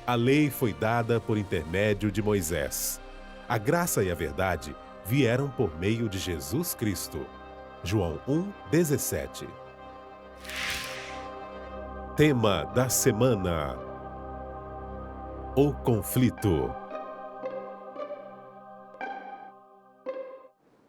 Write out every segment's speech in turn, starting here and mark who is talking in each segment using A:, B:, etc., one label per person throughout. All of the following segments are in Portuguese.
A: A lei foi dada por intermédio de Moisés. A graça e a verdade vieram por meio de Jesus Cristo. João 1:17. Tema da semana: o conflito.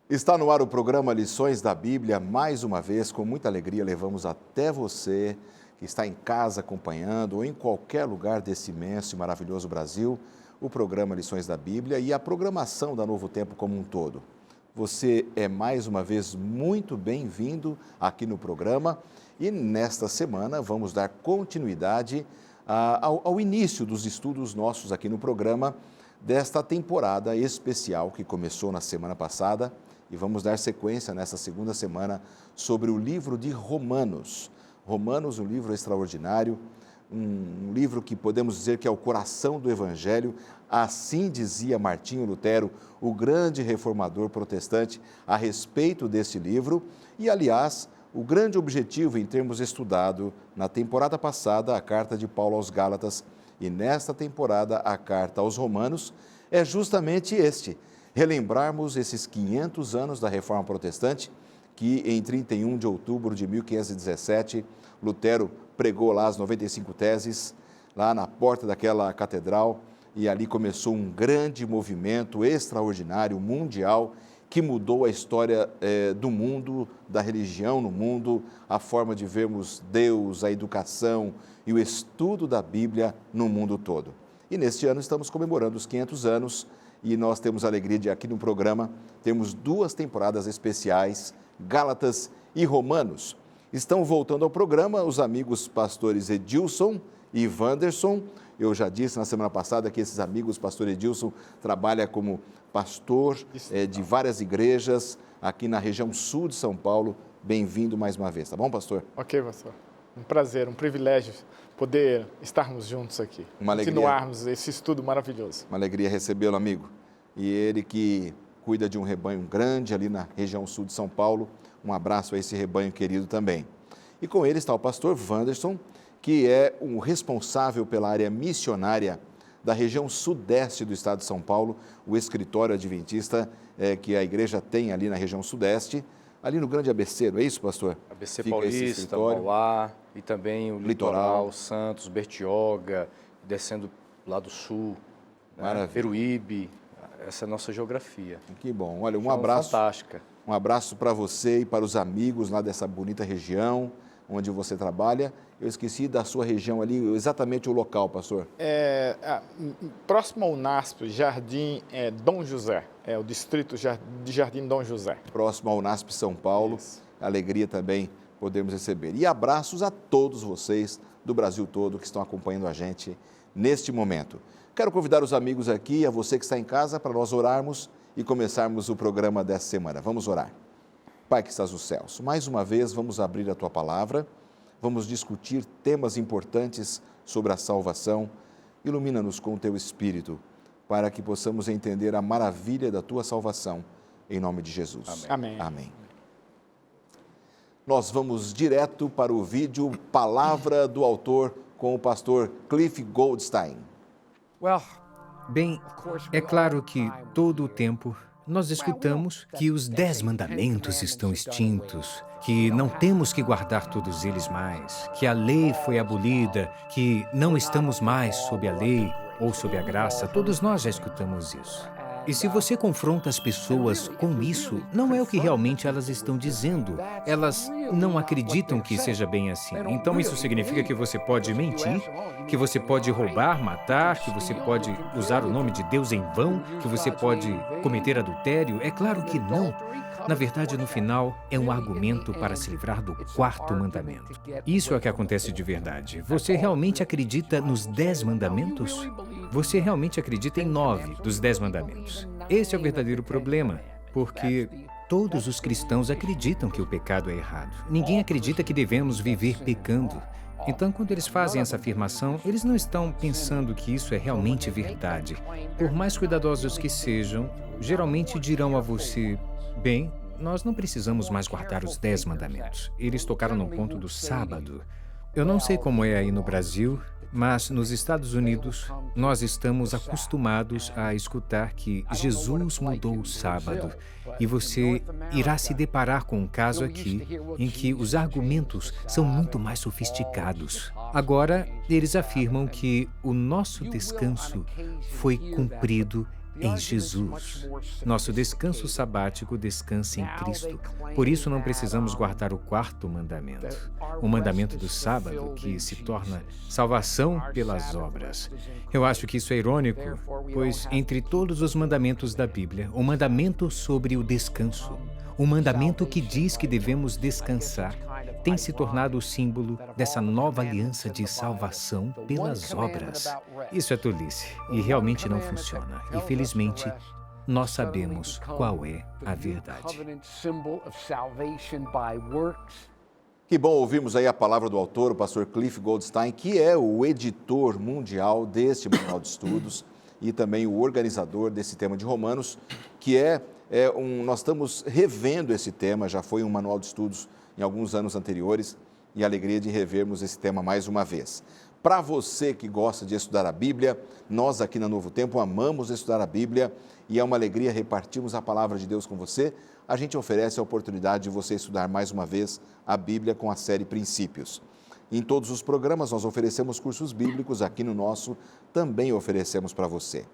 B: Está no ar o programa Lições da Bíblia. Mais uma vez, com muita alegria, levamos até você que está em casa acompanhando ou em qualquer lugar desse imenso e maravilhoso Brasil, o programa Lições da Bíblia e a programação da Novo Tempo como um todo. Você é mais uma vez muito bem-vindo aqui no programa e nesta semana vamos dar continuidade ao início dos estudos nossos aqui no programa desta temporada especial que começou na semana passada e vamos dar sequência nessa segunda semana sobre o livro de Romanos. Romanos, um livro extraordinário, um livro que podemos dizer que é o coração do Evangelho. Assim dizia Martinho Lutero, o grande reformador protestante, a respeito desse livro. E, aliás, o grande objetivo em termos estudado na temporada passada, a carta de Paulo aos Gálatas, e nesta temporada, a carta aos Romanos, é justamente este: relembrarmos esses 500 anos da Reforma Protestante, que em 31 de outubro de 1517, Lutero pregou lá as 95 teses, lá na porta daquela catedral, e ali começou um grande movimento extraordinário, mundial, que mudou a história do mundo, da religião no mundo, a forma de vermos Deus, a educação e o estudo da Bíblia no mundo todo. E neste ano estamos comemorando os 500 anos e nós temos a alegria de aqui no programa temos duas temporadas especiais, Gálatas e Romanos. Estão voltando ao programa os amigos pastores Edilson e Wanderson. Eu já disse na semana passada que esses amigos, pastor Edilson, trabalha como pastor de várias igrejas aqui na região sul de São Paulo. Bem-vindo mais uma vez, tá bom, pastor?
C: Ok, pastor. Um prazer, um privilégio poder estarmos juntos aqui.
B: Uma alegria.
C: Continuarmos esse estudo maravilhoso.
B: Uma alegria recebê-lo, amigo. E ele que cuida de um rebanho grande ali na região sul de São Paulo. Um abraço a esse rebanho querido também. E com ele está o pastor Wanderson, que é o responsável pela área missionária da região sudeste do estado de São Paulo, o escritório adventista que a igreja tem ali na região sudeste, ali no Grande ABC, não é isso, pastor?
D: ABC
B: Fica
D: Paulista, Mauá e também o
B: Litoral.
D: Santos, Bertioga, descendo lá do sul, né? Peruíbe, essa é a nossa geografia.
B: Que bom. Olha, um abraço.
D: Fantástica.
B: Um abraço para você e para os amigos lá dessa bonita região onde você trabalha. Eu esqueci da sua região ali, exatamente o local, pastor.
C: Próximo ao NASP, Jardim Dom José, o distrito de Jardim Dom José.
B: Próximo ao NASP São Paulo. Isso. Alegria também podermos receber. E abraços a todos vocês do Brasil todo que estão acompanhando a gente neste momento. Quero convidar os amigos aqui, a você que está em casa, para nós orarmos e começarmos o programa dessa semana. Vamos orar. Pai que estás nos céus, mais uma vez vamos abrir a Tua Palavra, vamos discutir temas importantes sobre a salvação. Ilumina-nos com o Teu Espírito, para que possamos entender a maravilha da Tua salvação, em nome de Jesus.
C: Amém.
B: Amém. Nós vamos direto para o vídeo Palavra do Autor com o pastor Cliff Goldstein.
E: Bem, é claro que todo o tempo nós escutamos que os 10 mandamentos estão extintos, que não temos que guardar todos eles mais, que a lei foi abolida, que não estamos mais sob a lei ou sob a graça. Todos nós já escutamos isso. E se você confronta as pessoas com isso, não é o que realmente elas estão dizendo. Elas não acreditam que seja bem assim. Então isso significa que você pode mentir, que você pode roubar, matar, que você pode usar o nome de Deus em vão, que você pode cometer adultério? É claro que não. Na verdade, no final, é um argumento para se livrar do 4º mandamento. Isso é o que acontece de verdade. Você realmente acredita nos 10 mandamentos? Você realmente acredita em 9 dos 10 mandamentos? Esse é o verdadeiro problema, porque todos os cristãos acreditam que o pecado é errado. Ninguém acredita que devemos viver pecando. Então, quando eles fazem essa afirmação, eles não estão pensando que isso é realmente verdade. Por mais cuidadosos que sejam, geralmente dirão a você: bem, nós não precisamos mais guardar os 10 mandamentos. Eles tocaram no ponto do sábado. Eu não sei como é aí no Brasil, Mas nos Estados Unidos, nós estamos acostumados a escutar que Jesus mudou o sábado, e você irá se deparar com um caso aqui em que os argumentos são muito mais sofisticados. Agora, eles afirmam que o nosso descanso foi cumprido em Jesus. Nosso descanso sabático descansa em Cristo. Por isso não precisamos guardar o quarto mandamento, o mandamento do sábado, que se torna salvação pelas obras. Eu acho que isso é irônico, pois entre todos os mandamentos da Bíblia, o mandamento sobre o descanso, o mandamento que diz que devemos descansar, tem se tornado o símbolo dessa nova aliança de salvação pelas obras. Isso é tolice e realmente não funciona. E felizmente, nós sabemos qual é a verdade.
B: Que bom ouvirmos aí a palavra do autor, o pastor Cliff Goldstein, que é o editor mundial deste manual de estudos e também o organizador desse tema de Romanos, que nós estamos revendo esse tema, já foi um manual de estudos em alguns anos anteriores, e a alegria de revermos esse tema mais uma vez. Para você que gosta de estudar a Bíblia, nós aqui na Novo Tempo amamos estudar a Bíblia e é uma alegria repartirmos a palavra de Deus com você. A gente oferece a oportunidade de você estudar mais uma vez a Bíblia com a série Princípios. Em todos os programas nós oferecemos cursos bíblicos, aqui no nosso também oferecemos para você.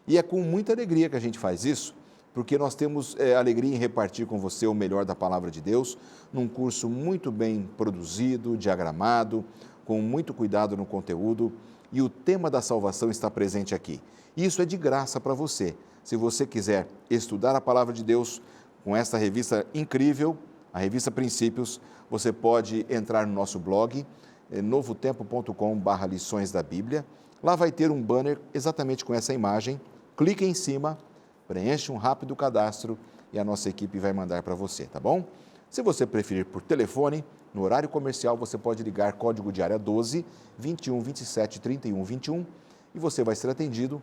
B: E é com muita alegria que a gente faz isso, porque nós temos alegria em repartir com você o melhor da Palavra de Deus, num curso muito bem produzido, diagramado, com muito cuidado no conteúdo, e o tema da salvação está presente aqui. Isso é de graça para você. Se você quiser estudar a Palavra de Deus com esta revista incrível, a revista Princípios, você pode entrar no nosso blog, novotempo.com/lições da Bíblia. Lá vai ter um banner exatamente com essa imagem. Clique em cima, preenche um rápido cadastro e a nossa equipe vai mandar para você, tá bom? Se você preferir por telefone, no horário comercial você pode ligar código de área 12 21 27 31 21 e você vai ser atendido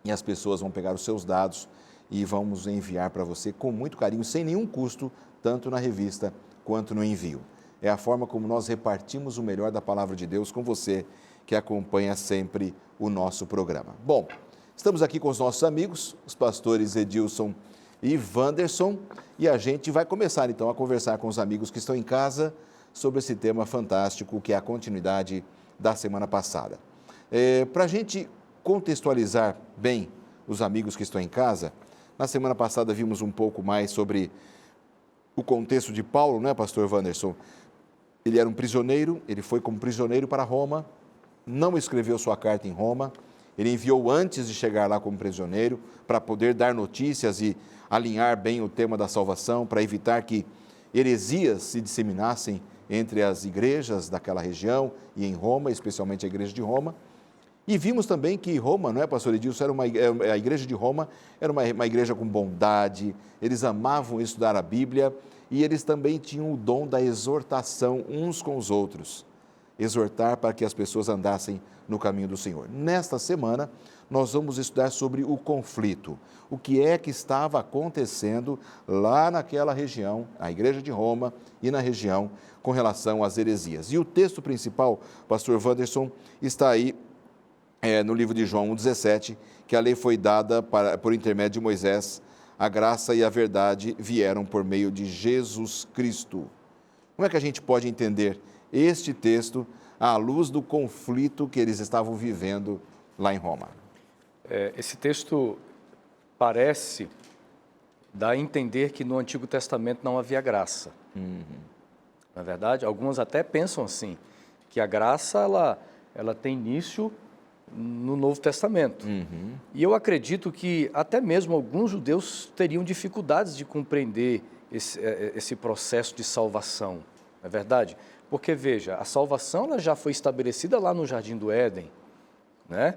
B: e as pessoas vão pegar os seus dados e vamos enviar para você com muito carinho, sem nenhum custo, tanto na revista quanto no envio. É a forma como nós repartimos o melhor da Palavra de Deus com você que acompanha sempre o nosso programa. Bom, estamos aqui com os nossos amigos, os pastores Edilson e Wanderson, e a gente vai começar então a conversar com os amigos que estão em casa sobre esse tema fantástico que é a continuidade da semana passada. Para a gente contextualizar bem os amigos que estão em casa, na semana passada vimos um pouco mais sobre o contexto de Paulo, não é, pastor Wanderson? Ele era um prisioneiro, ele foi como prisioneiro para Roma, não escreveu sua carta em Roma, ele enviou antes de chegar lá como prisioneiro para poder dar notícias e alinhar bem o tema da salvação, para evitar que heresias se disseminassem entre as igrejas daquela região e em Roma, especialmente a igreja de Roma. E vimos também que Roma, não é, pastor Edilson, a igreja de Roma era uma igreja com bondade, eles amavam estudar a Bíblia e eles também tinham o dom da exortação uns com os outros, exortar para que as pessoas andassem no caminho do Senhor. Nesta semana, nós vamos estudar sobre o conflito, o que é que estava acontecendo lá naquela região, a igreja de Roma e na região, com relação às heresias. E o texto principal, pastor Wanderson, está aí no livro de João 1,17, que a lei foi dada por intermédio de Moisés, a graça e a verdade vieram por meio de Jesus Cristo. Como é que a gente pode entender este texto à luz do conflito que eles estavam vivendo lá em Roma?
D: Esse texto parece dar a entender que no Antigo Testamento não havia graça. Na verdade, alguns até pensam assim, que a graça ela tem início no Novo Testamento. E eu acredito que até mesmo alguns judeus teriam dificuldades de compreender esse processo de salvação, não é verdade? Porque, veja, a salvação ela já foi estabelecida lá no Jardim do Éden, né?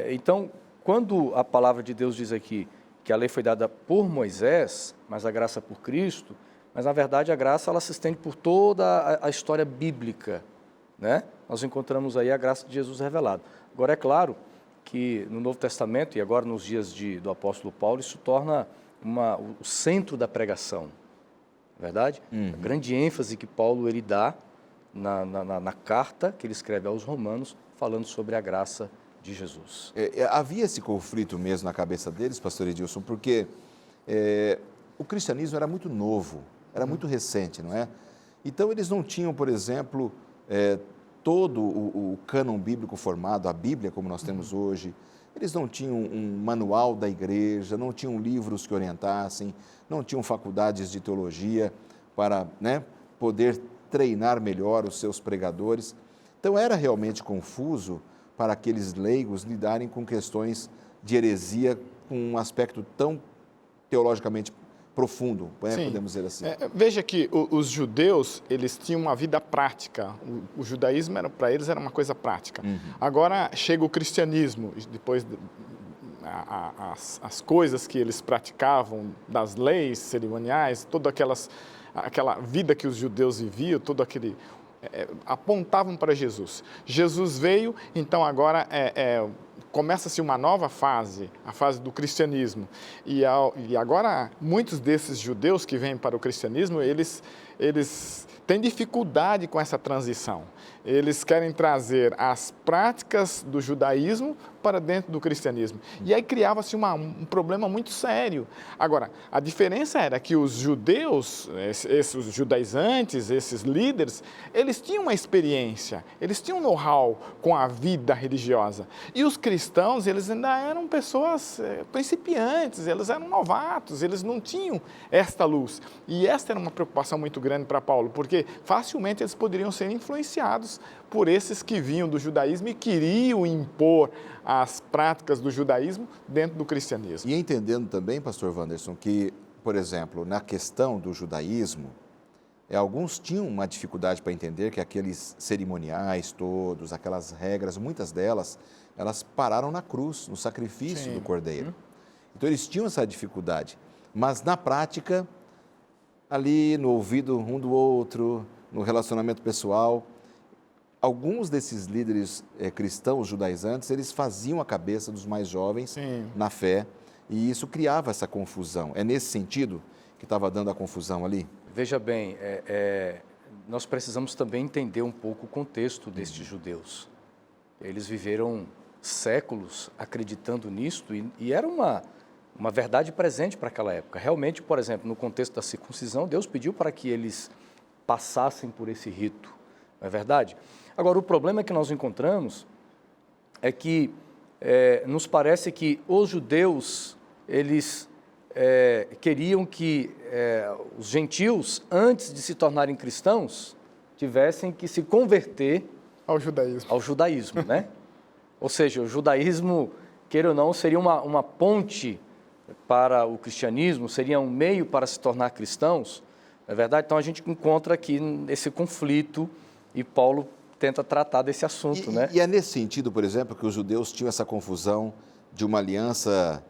D: Então, quando a palavra de Deus diz aqui que a lei foi dada por Moisés, mas a graça por Cristo, mas, na verdade, a graça ela se estende por toda a história bíblica, né? Nós encontramos aí a graça de Jesus revelada. Agora, é claro que no Novo Testamento, e agora nos dias do apóstolo Paulo, isso torna o centro da pregação, não é verdade? A grande ênfase que Paulo ele dá na carta que ele escreve aos Romanos falando sobre a graça de Jesus.
B: Havia esse conflito mesmo na cabeça deles, pastor Edilson, porque o cristianismo era muito novo, era muito recente, não é? Então, eles não tinham, por exemplo, todo o cânon bíblico formado, a Bíblia como nós temos hoje. Eles não tinham um manual da igreja, não tinham livros que orientassem, não tinham faculdades de teologia para, né, poder treinar melhor os seus pregadores. Então, era realmente confuso para aqueles leigos lidarem com questões de heresia com um aspecto tão teologicamente profundo, podemos dizer assim.
C: Veja que os judeus, eles tinham uma vida prática. O judaísmo, para eles, era uma coisa prática. Agora, chega o cristianismo, depois as coisas que eles praticavam, das leis cerimoniais, toda aquela vida que os judeus viviam, todo aquele... apontavam para Jesus. Jesus veio, então agora começa-se uma nova fase, a fase do cristianismo. E agora, muitos desses judeus que vêm para o cristianismo, eles têm dificuldade com essa transição. Eles querem trazer as práticas do judaísmo para dentro do cristianismo. E aí criava-se um problema muito sério. Agora, a diferença era que os judeus, esses judaizantes, esses líderes, eles tinham uma experiência, eles tinham um know-how com a vida religiosa. E os cristãos, eles ainda eram pessoas principiantes, eles eram novatos, eles não tinham esta luz. E esta era uma preocupação muito grande para Paulo, porque facilmente eles poderiam ser influenciados por esses que vinham do judaísmo e queriam impor as práticas do judaísmo dentro do cristianismo.
B: E entendendo também, pastor Wanderson, que, por exemplo, na questão do judaísmo, alguns tinham uma dificuldade para entender que aqueles cerimoniais todos, aquelas regras, muitas delas, elas pararam na cruz, no sacrifício do Cordeiro. Então, eles tinham essa dificuldade, mas na prática, ali no ouvido um do outro, no relacionamento pessoal, alguns desses líderes cristãos judaizantes, eles faziam a cabeça dos mais jovens na fé, e isso criava essa confusão. É nesse sentido que estava dando a confusão ali?
D: Veja bem, nós precisamos também entender um pouco o contexto destes judeus. Eles viveram séculos acreditando nisso e era uma verdade presente para aquela época. Realmente, por exemplo, no contexto da circuncisão, Deus pediu para que eles passassem por esse rito, não é verdade? Agora, o problema que nós encontramos é que nos parece que os judeus, eles queriam que os gentios, antes de se tornarem cristãos, tivessem que se converter
C: ao judaísmo,
D: né? Ou seja, o judaísmo, queira ou não, seria uma ponte para o cristianismo, seria um meio para se tornar cristãos, não é verdade? Então, a gente encontra aqui esse conflito e Paulo tenta tratar desse assunto, né?
B: E é nesse sentido, por exemplo, que os judeus tinham essa confusão de uma aliança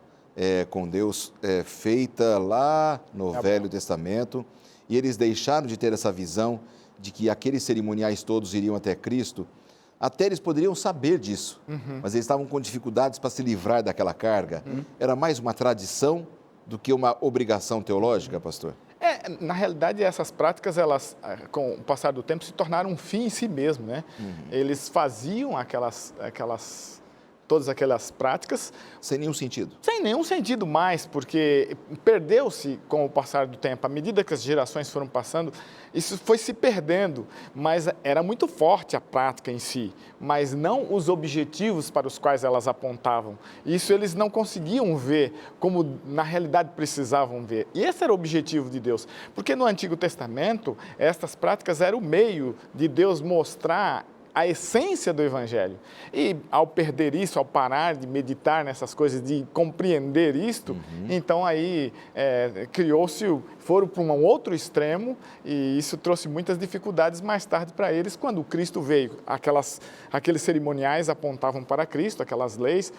B: com Deus feita lá no Velho Testamento, e eles deixaram de ter essa visão de que aqueles cerimoniais todos iriam até Cristo. Até eles poderiam saber disso, mas eles estavam com dificuldades para se livrar daquela carga. Era mais uma tradição do que uma obrigação teológica, pastor?
C: Na realidade, essas práticas, elas, com o passar do tempo, se tornaram um fim em si mesmo, né? Eles faziam todas aquelas práticas...
B: Sem nenhum sentido.
C: Sem nenhum sentido mais, porque perdeu-se com o passar do tempo. À medida que as gerações foram passando, isso foi se perdendo, mas era muito forte a prática em si, mas não os objetivos para os quais elas apontavam. Isso eles não conseguiam ver como na realidade precisavam ver. E esse era o objetivo de Deus, porque no Antigo Testamento, estas práticas eram o meio de Deus mostrar a essência do Evangelho. E ao perder isso, ao parar de meditar nessas coisas, de compreender isto, então aí foram para um outro extremo e isso trouxe muitas dificuldades mais tarde para eles, quando Cristo veio. Aqueles cerimoniais apontavam para Cristo, aquelas leis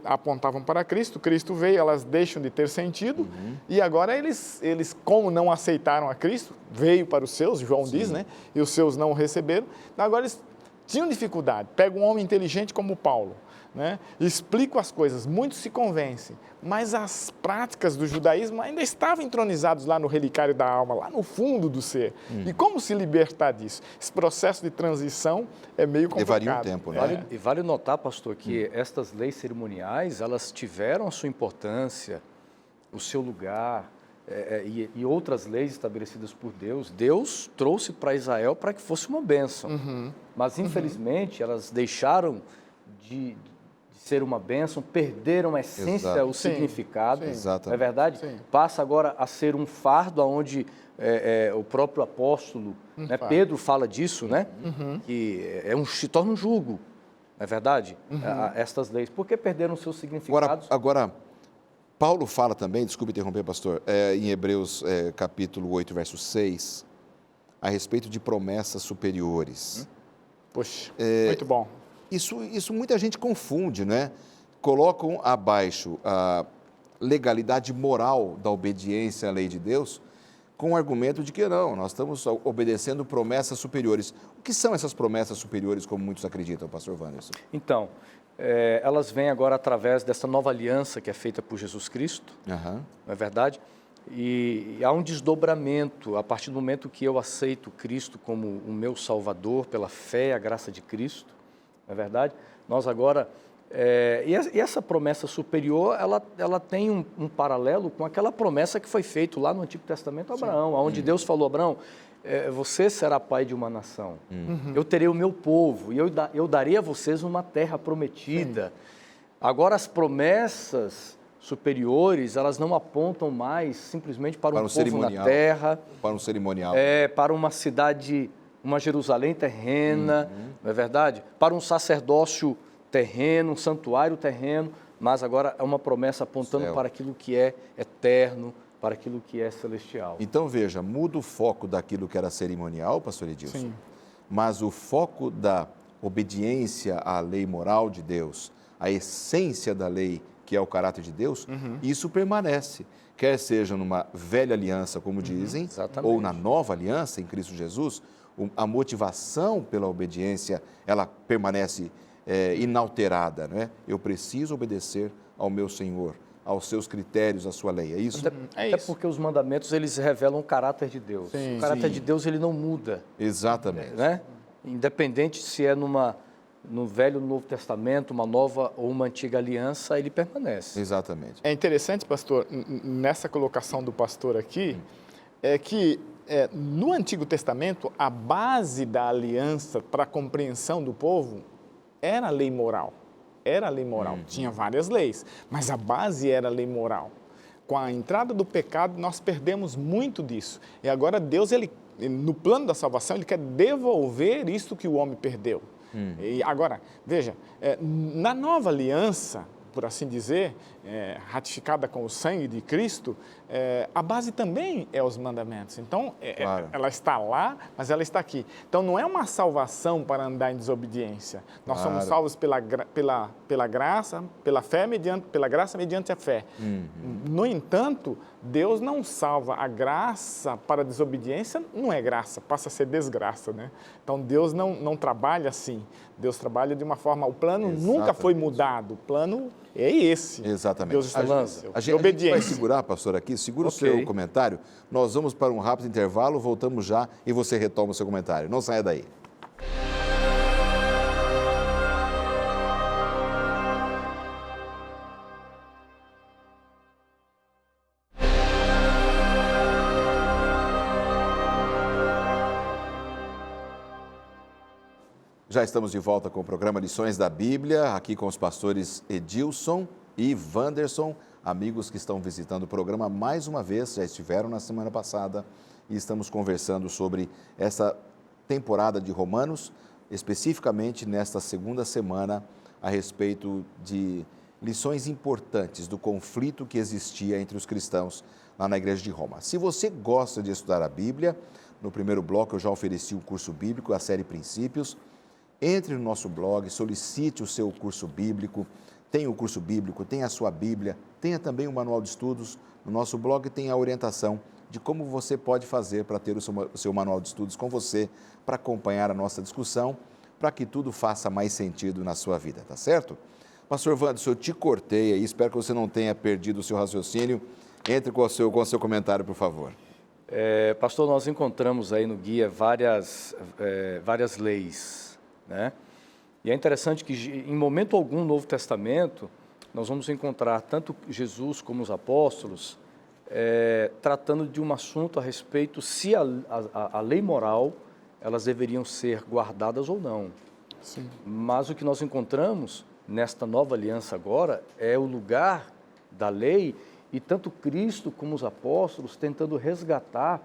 C: apontavam para Cristo, Cristo veio, elas deixam de ter sentido e agora eles, como não aceitaram a Cristo, veio para os seus, João diz, né? E os seus não o receberam, agora eles tinham dificuldade. Pega um homem inteligente como Paulo, né? Explico as coisas, muitos se convencem, mas as práticas do judaísmo ainda estavam entronizados lá no relicário da alma, lá no fundo do ser. E como se libertar disso? Esse processo de transição é meio complicado.
B: Levaria um tempo, né?
D: E vale notar, pastor, que estas leis cerimoniais, elas tiveram a sua importância, o seu lugar, e outras leis estabelecidas por Deus. Deus trouxe para Israel para que fosse uma bênção. Mas, infelizmente, elas deixaram de ser uma bênção, perderam a essência,
B: Exato.
D: o significado,
B: Exatamente.
D: não é verdade?
C: Sim.
D: Passa agora a ser um fardo, onde o próprio apóstolo, né, Pedro fala disso, né? Que se torna um jugo, não é verdade? Estas leis, porque perderam seus significados.
B: Agora, Paulo fala também, desculpe interromper, pastor, em Hebreus capítulo 8, verso 6, a respeito de promessas superiores.
C: Poxa, muito bom.
B: Isso muita gente confunde, né? Colocam abaixo a legalidade moral da obediência à lei de Deus com o argumento de que não, nós estamos obedecendo promessas superiores. O que são essas promessas superiores, como muitos acreditam, pastor Wanderson?
D: Então, elas vêm agora através dessa nova aliança que é feita por Jesus Cristo, não é verdade? E há um desdobramento a partir do momento que eu aceito Cristo como o meu Salvador, pela fé e a graça de Cristo, não é verdade? Nós agora... E essa promessa superior, ela tem um paralelo com aquela promessa que foi feita lá no Antigo Testamento a Abraão, onde Deus falou, Abraão, você será pai de uma nação, eu terei o meu povo, e eu darei a vocês uma terra prometida. Agora, as promessas superiores, elas não apontam mais simplesmente para um povo na terra,
B: para um cerimonial,
D: para uma cidade, uma Jerusalém terrena, não é verdade? Para um sacerdócio terreno, um santuário terreno, mas agora é uma promessa apontando para aquilo que é eterno, para aquilo que é celestial.
B: Então, veja, muda o foco daquilo que era cerimonial, pastor Edilson, mas o foco da obediência à lei moral de Deus, a essência da lei, que é o caráter de Deus, isso permanece. Quer seja numa velha aliança, como dizem, ou na nova aliança em Cristo Jesus, a motivação pela obediência, ela permanece inalterada, não é? Eu preciso obedecer ao meu Senhor, aos seus critérios, à sua lei, é isso?
D: Até porque os mandamentos, eles revelam o caráter de Deus. O caráter de Deus, ele não muda.
B: Exatamente.
D: Né? Independente se é no Velho ou Novo Testamento, uma nova ou uma antiga aliança, ele permanece.
B: Exatamente.
C: É interessante, pastor, nessa colocação do pastor aqui, é que no Antigo Testamento, a base da aliança para a compreensão do povo era a lei moral. Era a lei moral. Tinha várias leis, mas a base era a lei moral. Com a entrada do pecado, nós perdemos muito disso. E agora Deus, no plano da salvação, Ele quer devolver isso que o homem perdeu. E agora, veja, na nova aliança, por assim dizer, ratificada com o sangue de Cristo, a base também é os mandamentos. Então, ela está lá, mas ela está aqui. Então, não é uma salvação para andar em desobediência. Nós somos salvos pela graça, pela fé, pela graça mediante a fé. No entanto, Deus não salva a graça para a desobediência, não é graça, passa a ser desgraça, né? Então, Deus não trabalha assim. Deus trabalha de uma forma... O plano nunca foi mudado. O plano é esse.
B: Exatamente.
C: Deus estabeleceu.
B: A gente vai segurar, pastor, aqui. Segura o seu comentário. Nós vamos para um rápido intervalo, voltamos já e você retoma o seu comentário. Não saia daí. Já estamos de volta com o programa Lições da Bíblia, aqui com os pastores Edilson e Wanderson, amigos que estão visitando o programa mais uma vez, já estiveram na semana passada e estamos conversando sobre essa temporada de Romanos, especificamente nesta segunda semana, a respeito de lições importantes do conflito que existia entre os cristãos lá na Igreja de Roma. Se você gosta de estudar a Bíblia, no primeiro bloco eu já ofereci um curso bíblico, a série Princípios. Entre no nosso blog, solicite o seu curso bíblico, tenha o curso bíblico, tenha a sua Bíblia, tenha também o manual de estudos. No nosso blog tem a orientação de como você pode fazer para ter o seu manual de estudos com você, para acompanhar a nossa discussão, para que tudo faça mais sentido na sua vida, tá certo? Pastor Wanderson, eu te cortei aí, espero que você não tenha perdido o seu raciocínio. Entre com o seu comentário, por favor.
D: Pastor, nós encontramos aí no guia várias leis, né? E é interessante que, em momento algum, no Novo Testamento, nós vamos encontrar tanto Jesus como os apóstolos tratando de um assunto a respeito se a lei moral, elas deveriam ser guardadas ou não.
C: Sim.
D: Mas o que nós encontramos nesta nova aliança agora é o lugar da lei e tanto Cristo como os apóstolos tentando resgatar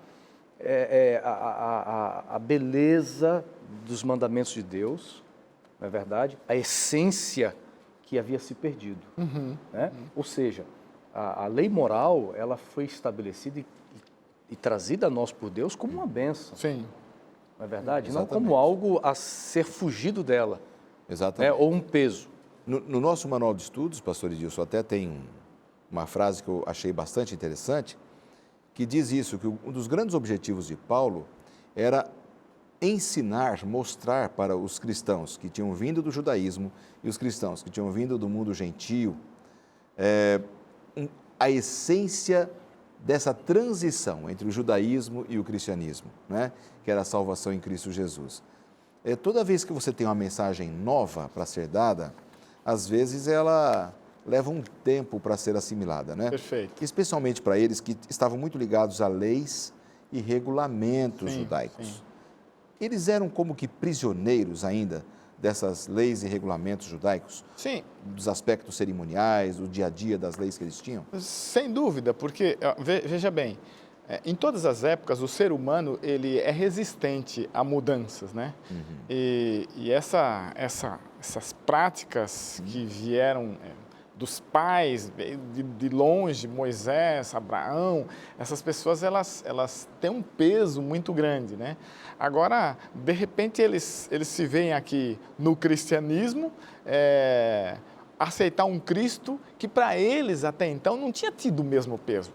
D: a beleza dos mandamentos de Deus, não é verdade? A essência que havia se perdido. Né? Ou seja, a lei moral, ela foi estabelecida e trazida a nós por Deus como uma bênção.
C: Sim.
D: Não é verdade?
B: Exatamente.
D: Não como algo a ser fugido dela.
B: Exatamente.
D: Ou um peso.
B: No nosso manual de estudos, pastor Edilson, até tem uma frase que eu achei bastante interessante, que diz isso, que um dos grandes objetivos de Paulo era ensinar, mostrar para os cristãos que tinham vindo do judaísmo e os cristãos que tinham vindo do mundo gentio, a essência dessa transição entre o judaísmo e o cristianismo, né? Que era a salvação em Cristo Jesus. Toda vez que você tem uma mensagem nova para ser dada, às vezes ela leva um tempo para ser assimilada, né?
C: Perfeito.
B: Especialmente para eles que estavam muito ligados a leis e regulamentos judaicos.
C: Sim.
B: Eles eram como que prisioneiros ainda dessas leis e regulamentos judaicos?
C: Sim,
B: Dos aspectos cerimoniais, do dia a dia das leis que eles tinham?
C: sem dúvida, porque, veja bem, em todas as épocas o ser humano ele é resistente a mudanças, né? E essas práticas que vieram dos pais, de longe, Moisés, Abraão, essas pessoas elas têm um peso muito grande, né? Agora, de repente, eles se veem aqui no cristianismo, aceitar um Cristo que para eles até então não tinha tido o mesmo peso.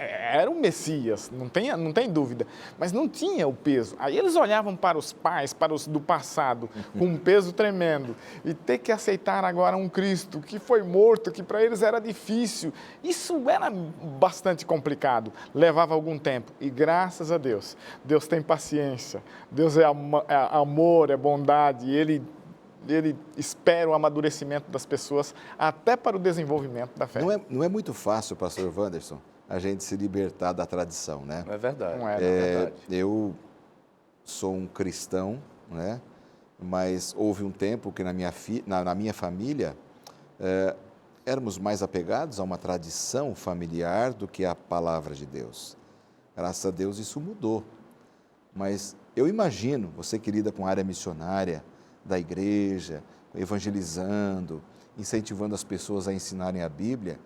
C: Era o Messias, não tem dúvida, mas não tinha o peso. Aí eles olhavam para os pais, para os do passado, com um peso tremendo, e ter que aceitar agora um Cristo que foi morto, que para eles era difícil. Isso era bastante complicado, levava algum tempo. E graças a Deus, Deus tem paciência, Deus é amor, é bondade, e Ele espera o amadurecimento das pessoas até para o desenvolvimento da fé.
B: Não é muito fácil, pastor Wanderson, a gente se libertar da tradição, né?
D: Não é verdade.
C: Não é verdade.
B: Eu sou um cristão, né? Mas houve um tempo que na minha família éramos mais apegados a uma tradição familiar do que a palavra de Deus. Graças a Deus isso mudou. Mas eu imagino, você que lida com a área missionária da igreja, evangelizando, incentivando as pessoas a ensinarem a Bíblia,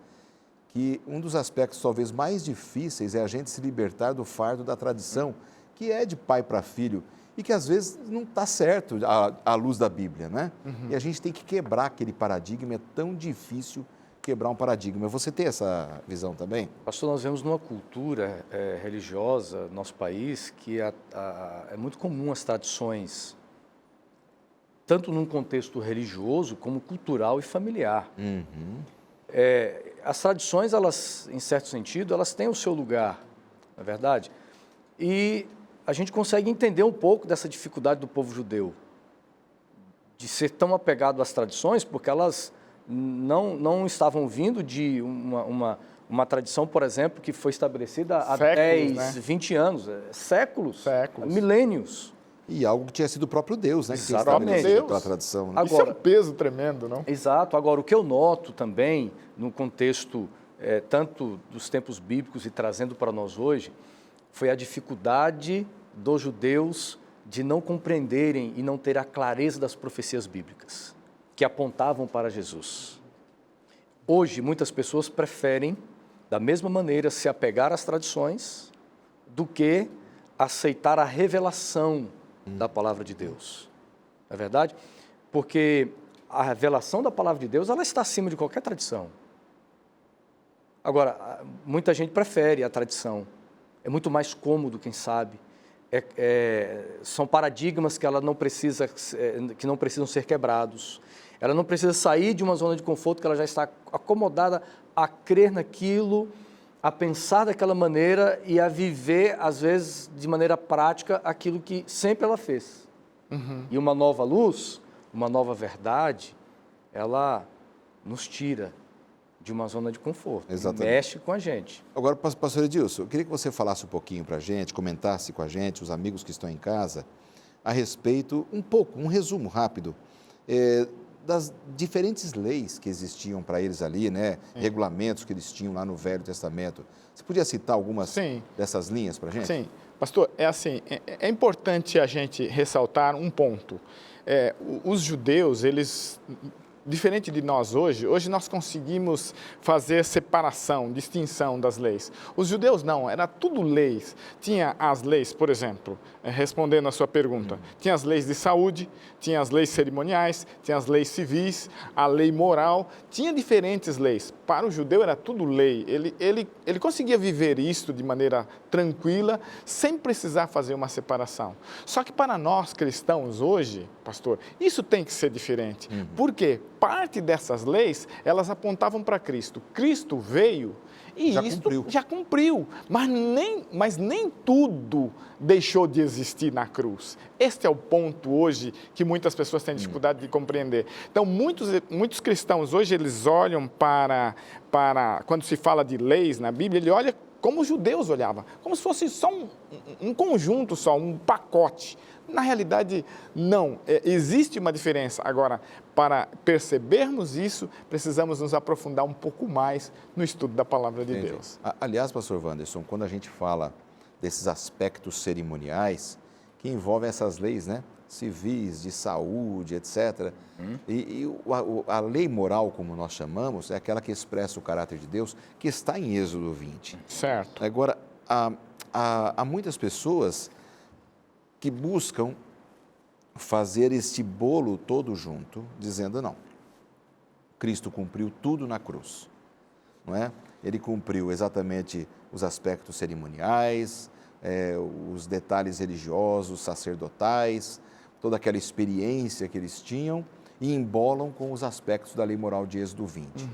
B: que um dos aspectos talvez mais difíceis é a gente se libertar do fardo da tradição, que é de pai para filho, e que às vezes não está certo à luz da Bíblia, né? E a gente tem que quebrar aquele paradigma, é tão difícil quebrar um paradigma. Você tem essa visão também?
D: Pastor, nós vemos numa cultura religiosa no nosso país que é muito comum as tradições, tanto num contexto religioso como cultural e familiar. As tradições, elas, em certo sentido, elas têm o seu lugar, não é verdade? E a gente consegue entender um pouco dessa dificuldade do povo judeu, de ser tão apegado às tradições, porque elas não estavam vindo de uma tradição, por exemplo, que foi estabelecida há
C: Séculos,
D: 10,
C: né?
D: 20 anos, séculos,
C: Séculos.
D: milênios.
B: E algo que tinha sido o próprio Deus, né? Que tinha
D: Exatamente.
B: estabelecido pela tradição. Né?
C: Isso é um peso tremendo, não?
D: Exato. Agora, o que eu noto também, no contexto tanto dos tempos bíblicos e trazendo para nós hoje, foi a dificuldade dos judeus de não compreenderem e não ter a clareza das profecias bíblicas, que apontavam para Jesus. Hoje, muitas pessoas preferem, da mesma maneira, se apegar às tradições do que aceitar a revelação da palavra de Deus. Não é verdade? Porque a revelação da palavra de Deus, ela está acima de qualquer tradição. Agora, muita gente prefere a tradição. É muito mais cômodo, quem sabe. São paradigmas que ela não precisa, que não precisam ser quebrados. Ela não precisa sair de uma zona de conforto que ela já está acomodada a crer naquilo, a pensar daquela maneira e a viver, às vezes, de maneira prática, aquilo que sempre ela fez. E uma nova luz, uma nova verdade, ela nos tira de uma zona de conforto, mexe com a gente.
B: Agora, pastor Edilson, eu queria que você falasse um pouquinho para a gente, comentasse com a gente, os amigos que estão em casa, a respeito, um resumo rápido, das diferentes leis que existiam para eles ali, né? Regulamentos que eles tinham lá no Velho Testamento. Você podia citar algumas dessas linhas para a gente?
C: Sim, pastor, é importante a gente ressaltar um ponto. Os judeus, eles, diferente de nós hoje nós conseguimos fazer separação, distinção das leis. Os judeus não, era tudo leis. Tinha as leis, por exemplo, respondendo a sua pergunta, tinha as leis de saúde, tinha as leis cerimoniais, tinha as leis civis, a lei moral, tinha diferentes leis. Para o judeu era tudo lei. Ele conseguia viver isso de maneira tranquila, sem precisar fazer uma separação. Só que para nós cristãos hoje, pastor, isso tem que ser diferente. Por quê? Parte dessas leis, elas apontavam para Cristo. Cristo veio e já cumpriu. Mas nem tudo deixou de existir na cruz. Este é o ponto hoje que muitas pessoas têm dificuldade de compreender. Então, muitos cristãos hoje, eles olham para quando se fala de leis na Bíblia, ele olha como os judeus olhavam, como se fosse só um conjunto, só um pacote. Na realidade, não. Existe uma diferença. Agora, para percebermos isso, precisamos nos aprofundar um pouco mais no estudo da Palavra de Deus.
B: Aliás, pastor Wanderson, quando a gente fala desses aspectos cerimoniais, que envolvem essas leis, né? Civis, de saúde, etc. A lei moral, como nós chamamos, é aquela que expressa o caráter de Deus, que está em Êxodo 20.
C: Certo.
B: Agora, há muitas pessoas que buscam fazer este bolo todo junto, dizendo não, Cristo cumpriu tudo na cruz, não é? Ele cumpriu exatamente os aspectos cerimoniais, os detalhes religiosos, sacerdotais, toda aquela experiência que eles tinham e embolam com os aspectos da lei moral de Êxodo 20.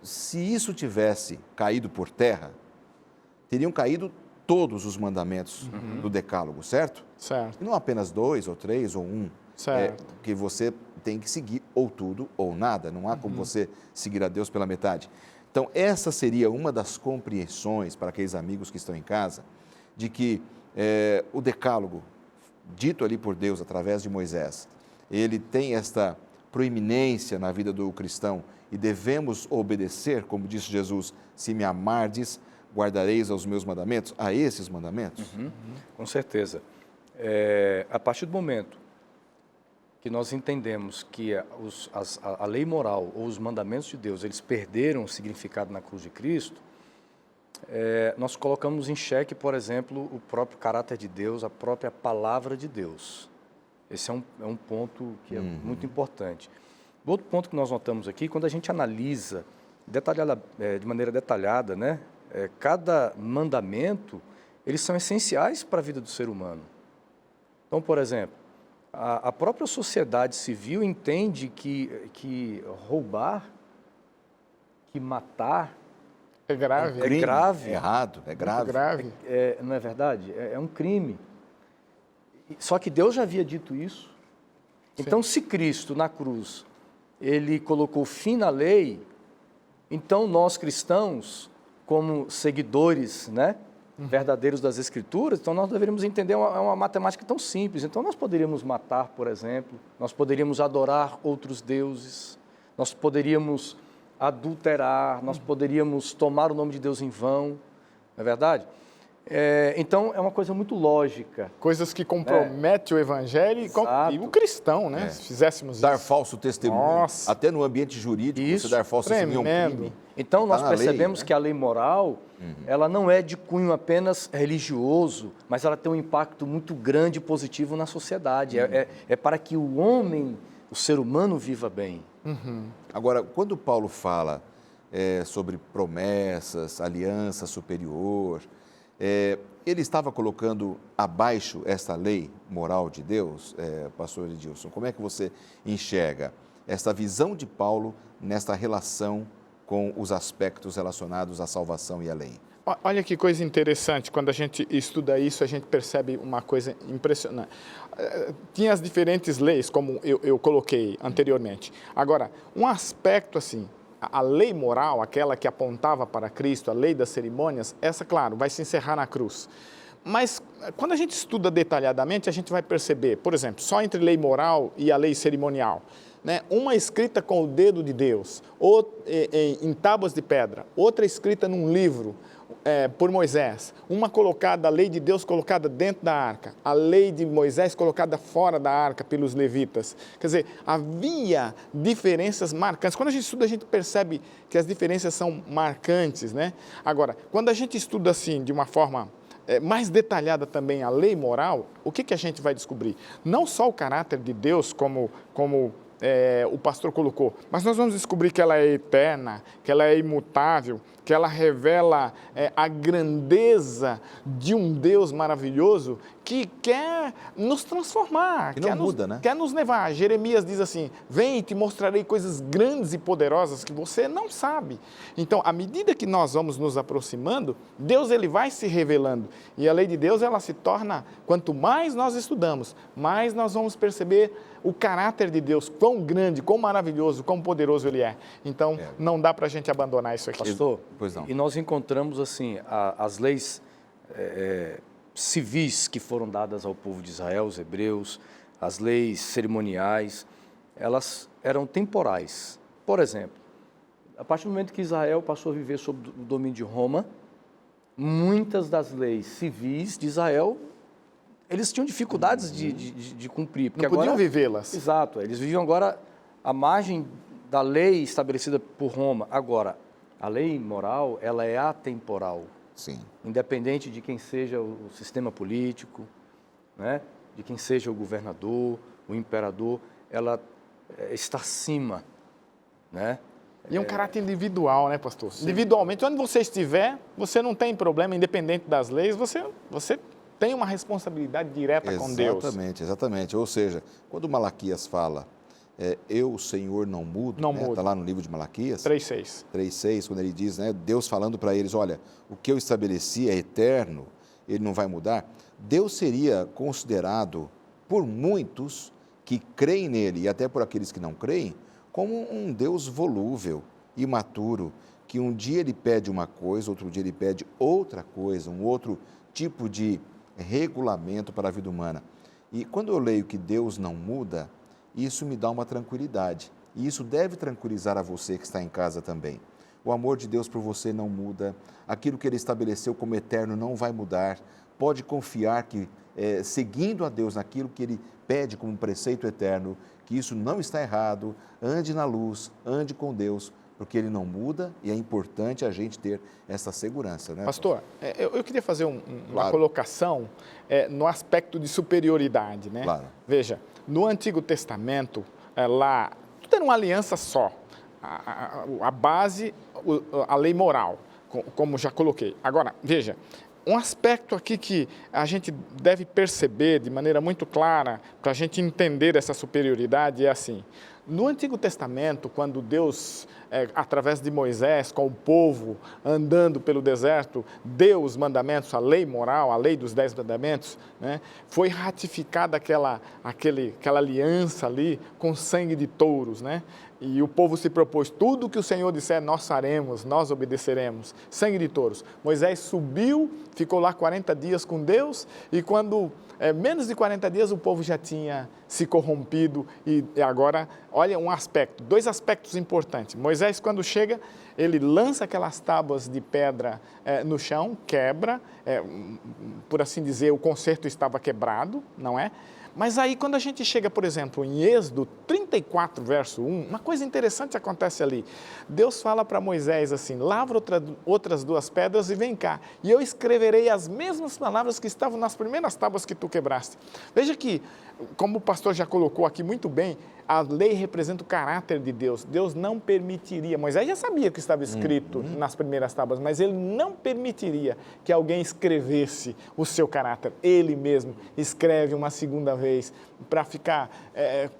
B: Se isso tivesse caído por terra, teriam caído todos os mandamentos do Decálogo, certo?
C: Certo.
B: E não apenas 2 ou 3 ou 1.
C: Certo.
B: Que você tem que seguir ou tudo ou nada. Não há como você seguir a Deus pela metade. Então, essa seria uma das compreensões para aqueles amigos que estão em casa, de que o Decálogo, dito ali por Deus através de Moisés, ele tem esta proeminência na vida do cristão e devemos obedecer, como disse Jesus, se me amardes, guardareis aos meus mandamentos, a esses mandamentos?
D: Com certeza. A partir do momento que nós entendemos que a lei moral ou os mandamentos de Deus, eles perderam o significado na cruz de Cristo, nós colocamos em xeque, por exemplo, o próprio caráter de Deus, a própria palavra de Deus. Esse é um ponto que é muito importante. Outro ponto que nós notamos aqui, quando a gente analisa de maneira detalhada, né, cada mandamento, eles são essenciais para a vida do ser humano. Então, por exemplo, a própria sociedade civil entende que roubar, que matar,
C: é grave.
B: É
D: grave.
B: É errado, é grave.
C: Grave.
D: Não é verdade? É um crime. Só que Deus já havia dito isso. Então, se Cristo, na cruz, ele colocou fim na lei, então nós cristãos, como seguidores, né, verdadeiros das Escrituras, então nós deveríamos entender uma matemática tão simples. Então nós poderíamos matar, por exemplo, nós poderíamos adorar outros deuses, nós poderíamos adulterar, nós poderíamos tomar o nome de Deus em vão, não é verdade? Então é uma coisa muito lógica.
C: Coisas que comprometem o evangelho e o cristão, né? Se fizéssemos
B: dar
C: isso.
B: falso testemunho, até no ambiente jurídico, você dar falso testemunho é um crime.
D: Então nós percebemos que a lei moral, ela não é de cunho apenas religioso, mas ela tem um impacto muito grande e positivo na sociedade. É para que o homem, o ser humano, viva bem.
B: Agora, quando Paulo fala sobre promessas, aliança superior, ele estava colocando abaixo esta lei moral de Deus, pastor Edilson? Como é que você enxerga? esta visão de Paulo nesta relação com os aspectos relacionados à salvação e à lei.
C: Olha que coisa interessante, quando a gente estuda isso, a gente percebe uma coisa impressionante. Tinha as diferentes leis, como eu coloquei anteriormente. Agora, um aspecto assim, a lei moral, aquela que apontava para Cristo, a lei das cerimônias, essa, claro, vai se encerrar na cruz. Mas, quando a gente estuda detalhadamente, a gente vai perceber, por exemplo, só entre lei moral e a lei cerimonial, né? Uma escrita com o dedo de Deus, em tábuas de pedra, outra escrita num livro, por Moisés, uma colocada, a lei de Deus colocada dentro da arca, a lei de Moisés colocada fora da arca pelos levitas. Quer dizer, havia diferenças marcantes. Quando a gente estuda, a gente percebe que as diferenças são marcantes, né? Agora, quando a gente estuda assim, de uma forma mais detalhada também a lei moral, o que a gente vai descobrir? Não só o caráter de Deus, como o pastor colocou, mas nós vamos descobrir que ela é eterna, que ela é imutável, que ela revela a grandeza de um Deus maravilhoso que quer nos transformar,
B: que não muda, né?
C: Quer nos levar. Jeremias diz assim, vem e te mostrarei coisas grandes e poderosas que você não sabe. Então, à medida que nós vamos nos aproximando, Deus ele vai se revelando. E a lei de Deus ela se torna, quanto mais nós estudamos, mais nós vamos perceber o caráter de Deus, quão grande, quão maravilhoso, quão poderoso Ele é. Então, não dá para a gente abandonar isso aqui.
D: Pastor,
B: pois não.
D: E nós encontramos assim, as leis civis que foram dadas ao povo de Israel, os hebreus, as leis cerimoniais, elas eram temporais. Por exemplo, a partir do momento que Israel passou a viver sob o domínio de Roma, muitas das leis civis de Israel eles tinham dificuldades de cumprir.
C: Não podiam vivê-las.
D: Exato. Eles viviam agora à margem da lei estabelecida por Roma. Agora, a lei moral, ela é atemporal.
B: Sim.
D: Independente de quem seja o sistema político, né? De quem seja o governador, o imperador, ela está acima, né?
C: E é um caráter individual, né, pastor? Sim. Individualmente, onde você estiver, você não tem problema, independente das leis, você tem uma responsabilidade direta com Deus.
B: Exatamente, exatamente. Ou seja, quando Malaquias fala, eu, o Senhor, não mudo,
C: não
B: né?
C: mudo.
B: Está lá no livro de Malaquias.
C: 3:6.
B: 3:6, quando ele diz, né, Deus falando para eles, olha, o que eu estabeleci é eterno, ele não vai mudar. Deus seria considerado por muitos que creem nele, e até por aqueles que não creem, como um Deus volúvel, imaturo, que um dia ele pede uma coisa, outro dia ele pede outra coisa, um outro tipo de regulamento para a vida humana. E quando eu leio que Deus não muda, isso me dá uma tranquilidade. E isso deve tranquilizar a você que está em casa também. O amor de Deus por você não muda, aquilo que Ele estabeleceu como eterno não vai mudar. Pode confiar que, seguindo a Deus naquilo que Ele pede como preceito eterno, que isso não está errado, ande na luz, ande com Deus, porque Ele não muda e é importante a gente ter essa segurança, né?
C: Pastor, eu queria fazer uma
B: Claro.
C: colocação no aspecto de superioridade, né?
B: Claro.
C: Veja, no Antigo Testamento, lá, tudo era uma aliança só. A base, a lei moral, como já coloquei. Agora, veja, um aspecto aqui que a gente deve perceber de maneira muito clara, para a gente entender essa superioridade, é assim. No Antigo Testamento, quando Deus, através de Moisés, com o povo, andando pelo deserto, deu os mandamentos, a lei moral, a lei dos 10 mandamentos, né, foi ratificada aquela aliança ali com sangue de touros, né? E o povo se propôs, tudo que o Senhor disser, nós faremos, nós obedeceremos. Sangue de touros. Moisés subiu, ficou lá 40 dias com Deus, e quando menos de 40 dias o povo já tinha se corrompido, e agora, olha dois aspectos importantes. Moisés, quando chega, ele lança aquelas tábuas de pedra no chão, quebra, por assim dizer, o concerto estava quebrado, não é? Mas aí, quando a gente chega, por exemplo, em Êxodo 34, verso 1, uma coisa interessante acontece ali. Deus fala para Moisés assim, lavra outras 2 pedras e vem cá, e eu escreverei as mesmas palavras que estavam nas primeiras tábuas que tu quebraste. Veja que, como o pastor já colocou aqui muito bem, a lei representa o caráter de Deus. Deus não permitiria, Moisés já sabia o que estava escrito nas primeiras tábuas, mas ele não permitiria que alguém escrevesse o seu caráter. Ele mesmo escreve uma segunda vez talvez, para ficar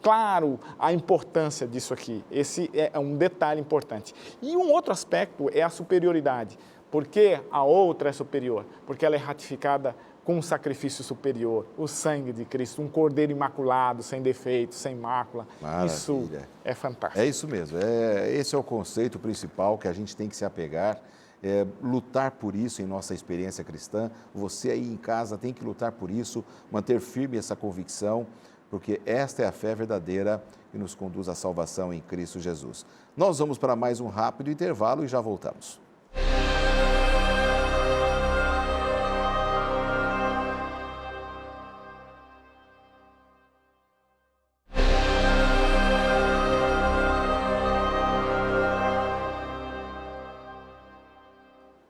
C: claro a importância disso aqui. Esse é um detalhe importante. E um outro aspecto é a superioridade. Por que a outra é superior? Porque ela é ratificada com um sacrifício superior, o sangue de Cristo, um cordeiro imaculado, sem defeito, sem mácula.
B: Maravilha.
C: Isso é fantástico.
B: É isso mesmo, esse é o conceito principal que a gente tem que se apegar, lutar por isso em nossa experiência cristã. Você aí em casa tem que lutar por isso, manter firme essa convicção, porque esta é a fé verdadeira que nos conduz à salvação em Cristo Jesus. Nós vamos para mais um rápido intervalo e já voltamos.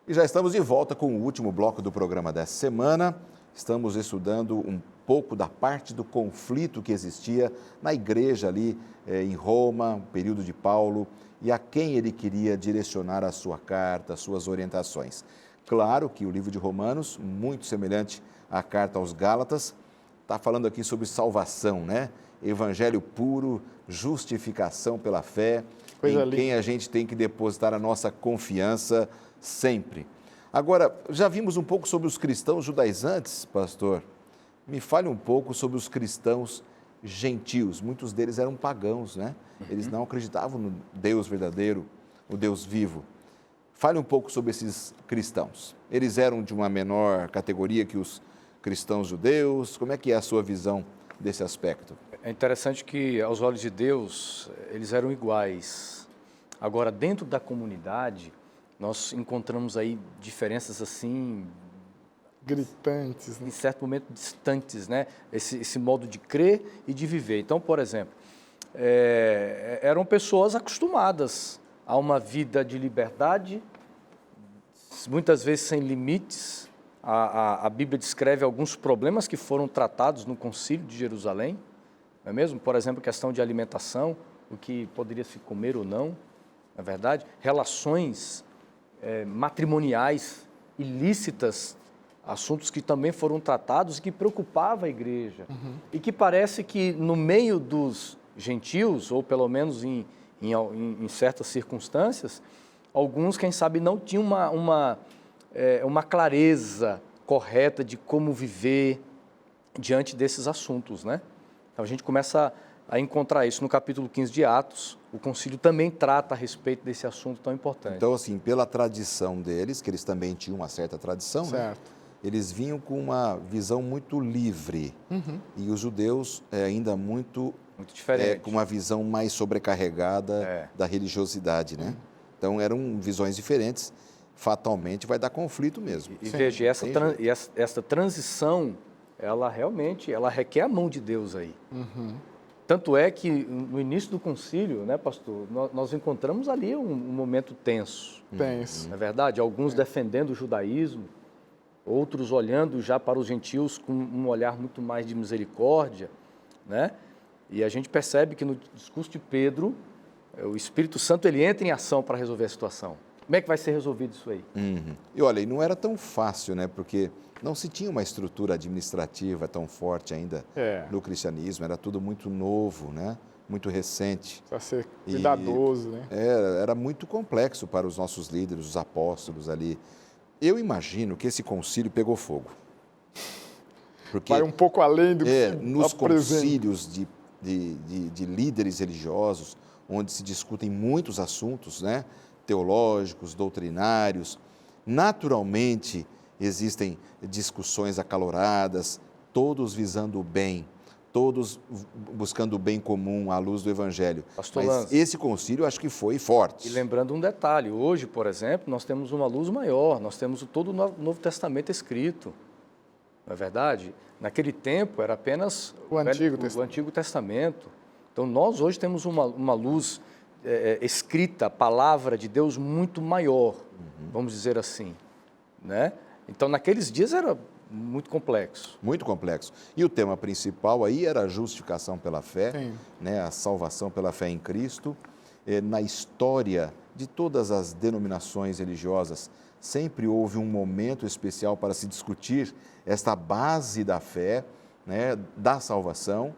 B: E já estamos de volta com o último bloco do programa dessa semana. Estamos estudando um pouco da parte do conflito que existia na igreja ali em Roma, no período de Paulo, e a quem ele queria direcionar a sua carta, as suas orientações. Claro que o livro de Romanos, muito semelhante à carta aos Gálatas, está falando aqui sobre salvação, né? Evangelho puro, justificação pela fé, em quem a gente tem que depositar a nossa confiança sempre. Agora, já vimos um pouco sobre os cristãos judaizantes, pastor. Me fale um pouco sobre os cristãos gentios. Muitos deles eram pagãos, né? Eles não acreditavam no Deus verdadeiro, o Deus vivo. Fale um pouco sobre esses cristãos. Eles eram de uma menor categoria que os cristãos judeus? Como é que é a sua visão desse aspecto?
D: É interessante que, aos olhos de Deus, eles eram iguais. Agora, dentro da comunidade, nós encontramos aí diferenças assim...
C: gritantes, né?
D: Em certo momento distantes, né? Esse modo de crer e de viver. Então, por exemplo, eram pessoas acostumadas a uma vida de liberdade, muitas vezes sem limites. A Bíblia descreve alguns problemas que foram tratados no Concílio de Jerusalém, não é mesmo? Por exemplo, questão de alimentação, o que poderia se comer ou não, na verdade, relações matrimoniais ilícitas, assuntos que também foram tratados e que preocupavam a igreja. E que parece que no meio dos gentios, ou pelo menos em certas circunstâncias, alguns, quem sabe, não tinham uma clareza correta de como viver diante desses assuntos, né? Então a gente começa a encontrar isso no capítulo 15 de Atos. O concílio também trata a respeito desse assunto tão importante.
B: Então, assim, pela tradição deles, que eles também tinham uma certa tradição,
C: Certo.
B: né? Eles vinham com uma visão muito livre. E os judeus ainda muito
D: diferente.
B: com uma visão mais sobrecarregada da religiosidade, né? Então, eram visões diferentes. Fatalmente vai dar conflito mesmo.
D: E veja, essa transição, ela realmente requer a mão de Deus aí. Tanto é que no início do concílio, né, pastor, nós encontramos ali um momento tenso.
C: Tenso.
D: Não é verdade? Alguns defendendo o judaísmo, outros olhando já para os gentios com um olhar muito mais de misericórdia, né? E a gente percebe que no discurso de Pedro, o Espírito Santo ele entra em ação para resolver a situação. Como é que vai ser resolvido isso aí?
B: E olha, e não era tão fácil, né? Porque não se tinha uma estrutura administrativa tão forte ainda no cristianismo, era tudo muito novo, né? Muito recente.
C: Para ser cuidadoso, né?
B: Era muito complexo para os nossos líderes, os apóstolos ali. Eu imagino que esse concílio pegou fogo. Porque
C: vai um pouco além do que
B: nos concílios de líderes religiosos, onde se discutem muitos assuntos, né? Teológicos, doutrinários, naturalmente existem discussões acaloradas, todos visando o bem, todos buscando o bem comum à luz do Evangelho.
D: Pastor
B: Mas
D: Lanza,
B: esse concílio acho que foi forte.
D: E lembrando um detalhe, hoje, por exemplo, nós temos uma luz maior, nós temos todo o Novo Testamento escrito, não é verdade? Naquele tempo era apenas
C: o
D: Antigo Testamento. Então nós hoje temos uma luz escrita, a palavra de Deus muito maior, vamos dizer assim, né? Então naqueles dias era muito complexo.
B: Muito complexo. E o tema principal aí era a justificação pela fé, né? A salvação pela fé em Cristo. Na história de todas as denominações religiosas, sempre houve um momento especial para se discutir esta base da fé, né, da salvação.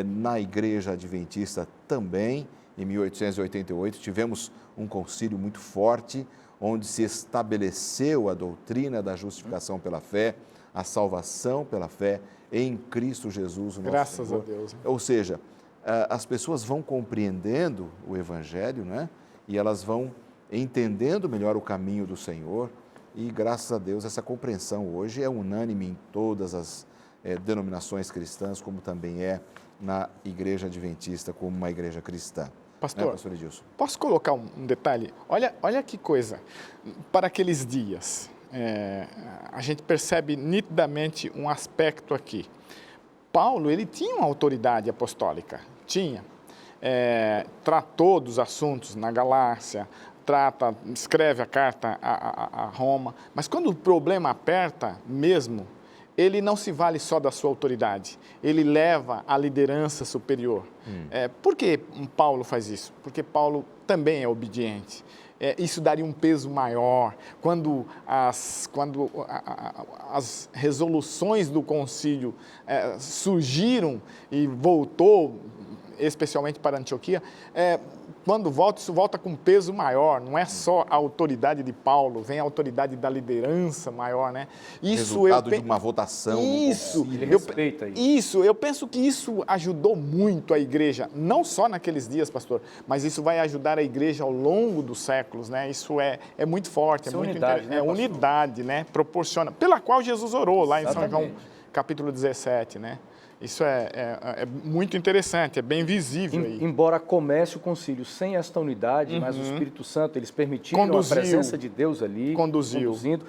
B: Na Igreja Adventista também, em 1888, tivemos um concílio muito forte, onde se estabeleceu a doutrina da justificação pela fé, a salvação pela fé em Cristo Jesus, o nosso
C: Graças
B: Senhor.
C: a Deus.
B: Ou seja, as pessoas vão compreendendo o Evangelho, né? E elas vão entendendo melhor o caminho do Senhor. E, graças a Deus, essa compreensão hoje é unânime em todas as denominações cristãs, como também é na Igreja Adventista, como uma igreja cristã.
C: Pastor,
B: Pastor Edilson?
C: Posso colocar um detalhe? Olha que coisa. Para aqueles dias, a gente percebe nitidamente um aspecto aqui. Paulo, ele tinha uma autoridade apostólica, tinha. Tratou dos assuntos na Galácia, escreve a carta a Roma, mas quando o problema aperta mesmo, ele não se vale só da sua autoridade, ele leva a liderança superior. Por que Paulo faz isso? Porque Paulo também é obediente. Isso daria um peso maior. Quando as resoluções do concílio surgiram e voltou, especialmente para Antioquia, quando volta, isso volta com peso maior, não é só a autoridade de Paulo, vem a autoridade da liderança maior, né?
B: Resultado de uma votação.
D: Ele respeita isso.
C: Isso, eu penso que isso ajudou muito a igreja, não só naqueles dias, pastor, mas isso vai ajudar a igreja ao longo dos séculos, né? Isso é muito forte,
D: Isso
C: é muito
D: unidade, né, pastor?
C: unidade, né? Proporciona, pela qual Jesus orou lá em São João
D: Exatamente.
C: capítulo 17, né? Isso é muito interessante, é bem visível aí.
D: Embora comece o concílio sem esta unidade, mas o Espírito Santo, eles permitiram a presença de Deus ali, conduzindo.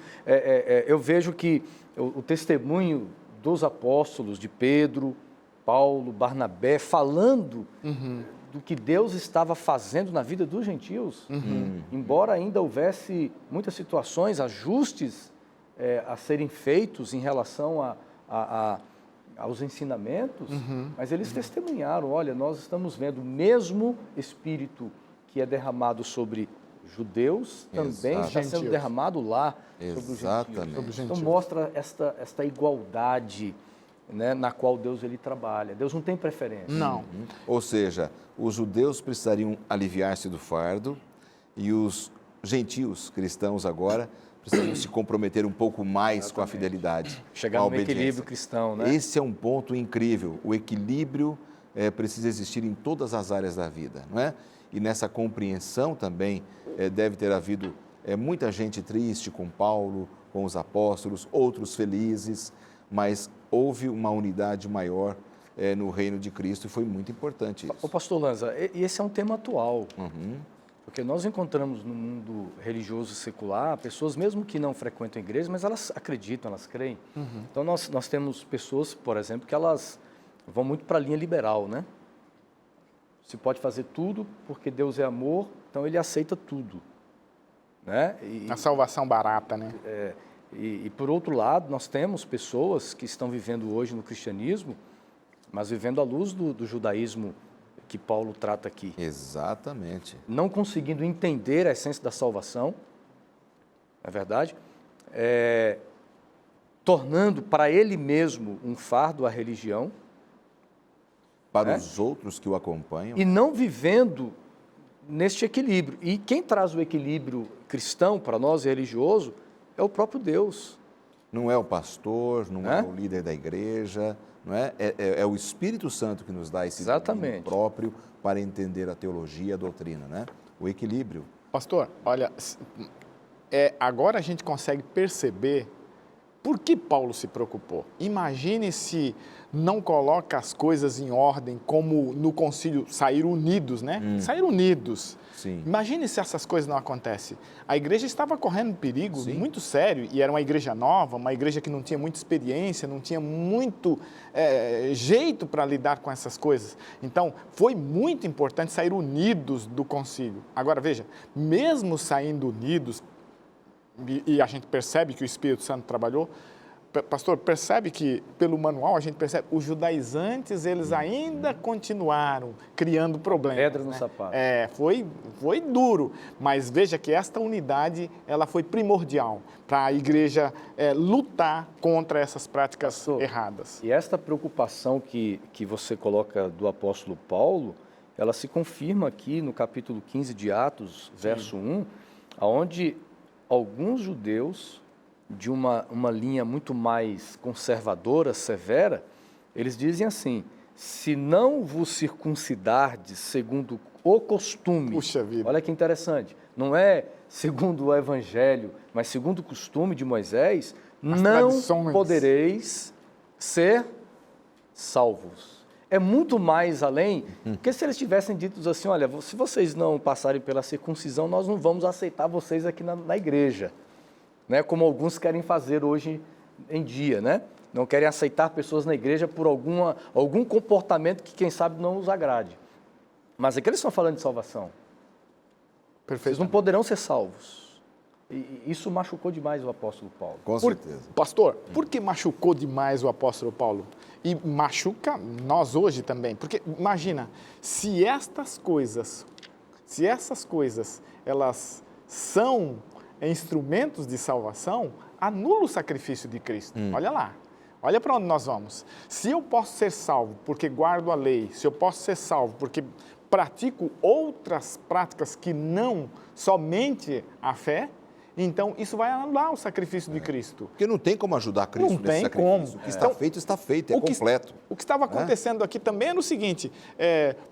D: Eu vejo que o testemunho dos apóstolos, de Pedro, Paulo, Barnabé, falando do que Deus estava fazendo na vida dos gentios, embora ainda houvesse muitas situações, ajustes a serem feitos em relação aos ensinamentos, mas eles testemunharam, olha, nós estamos vendo o mesmo Espírito que é derramado sobre judeus, também está sendo derramado lá sobre os gentios. Então mostra esta igualdade, né, na qual Deus ele trabalha. Deus não tem preferência.
C: Não.
B: Ou seja, os judeus precisariam aliviar-se do fardo e os gentios cristãos agora precisam se comprometer um pouco mais com a fidelidade.
D: Chegar no equilíbrio cristão, né?
B: Esse é um ponto incrível. O equilíbrio precisa existir em todas as áreas da vida, não é? E nessa compreensão também deve ter havido muita gente triste com Paulo, com os apóstolos, outros felizes, mas houve uma unidade maior no reino de Cristo e foi muito importante isso.
D: Ô pastor Lanza, e esse é um tema atual. Porque nós encontramos no mundo religioso secular pessoas, mesmo que não frequentam a igreja, mas elas acreditam, elas creem. Então, nós temos pessoas, por exemplo, que elas vão muito para a linha liberal, né? Se pode fazer tudo porque Deus é amor, então ele aceita tudo. Né?
C: A salvação barata, né?
D: E, por outro lado, nós temos pessoas que estão vivendo hoje no cristianismo, mas vivendo à luz do judaísmo que Paulo trata aqui.
B: Exatamente.
D: Não conseguindo entender a essência da salvação, não é verdade? Tornando para ele mesmo um fardo a religião.
B: Para os outros que o acompanham.
D: E não vivendo neste equilíbrio. E quem traz o equilíbrio cristão para nós, religioso, é o próprio Deus.
B: Não é o pastor, não é o líder da igreja, não é? É o Espírito Santo que nos dá esse domínio próprio para entender a teologia, a doutrina, né? O equilíbrio.
C: Pastor, olha, agora a gente consegue perceber por que Paulo se preocupou. Imagine se não coloca as coisas em ordem, como no concílio saíram unidos, né? Saíram unidos.
B: Sim.
C: Imagine se essas coisas não acontecem. A igreja estava correndo um perigo muito sério, e era uma igreja nova, uma igreja que não tinha muita experiência, não tinha muito jeito para lidar com essas coisas. Então, foi muito importante sair unidos do concílio. Agora, veja, mesmo saindo unidos, e a gente percebe que o Espírito Santo trabalhou, pastor, percebe que pelo manual a gente percebe os judaizantes, eles ainda continuaram criando problemas.
D: Pedra no sapato.
C: Foi duro, mas veja que esta unidade ela foi primordial para a igreja lutar contra essas práticas
D: pastor,
C: erradas.
D: E esta preocupação que você coloca do apóstolo Paulo, ela se confirma aqui no capítulo 15 de Atos, verso 1, onde alguns judeus de uma linha muito mais conservadora, severa, eles dizem assim: se não vos circuncidardes segundo o costume,
C: Puxa vida.
D: olha que interessante, não é segundo o evangelho, mas segundo o costume de Moisés, não
C: tradições.
D: podereis ser salvos. É muito mais além, porque se eles tivessem dito assim, olha, se vocês não passarem pela circuncisão, nós não vamos aceitar vocês aqui na igreja. Né, como alguns querem fazer hoje em dia, né? Não querem aceitar pessoas na igreja por algum comportamento que, quem sabe, não os agrade. Mas aqui eles estão falando de salvação. Vocês não poderão ser salvos. E isso machucou demais o apóstolo Paulo.
B: Com certeza.
C: Pastor, por que machucou demais o apóstolo Paulo? E machuca nós hoje também. Porque, imagina, se essas coisas, elas são instrumentos de salvação, anula o sacrifício de Cristo. Olha lá. Olha para onde nós vamos. Se eu posso ser salvo porque guardo a lei, se eu posso ser salvo porque pratico outras práticas que não somente a fé, então isso vai anular o sacrifício de Cristo.
B: Porque não tem como ajudar Cristo
C: Não
B: nesse
C: tem
B: sacrifício.
C: como.
B: O que está feito, é completo.
C: O que estava acontecendo aqui também é no seguinte,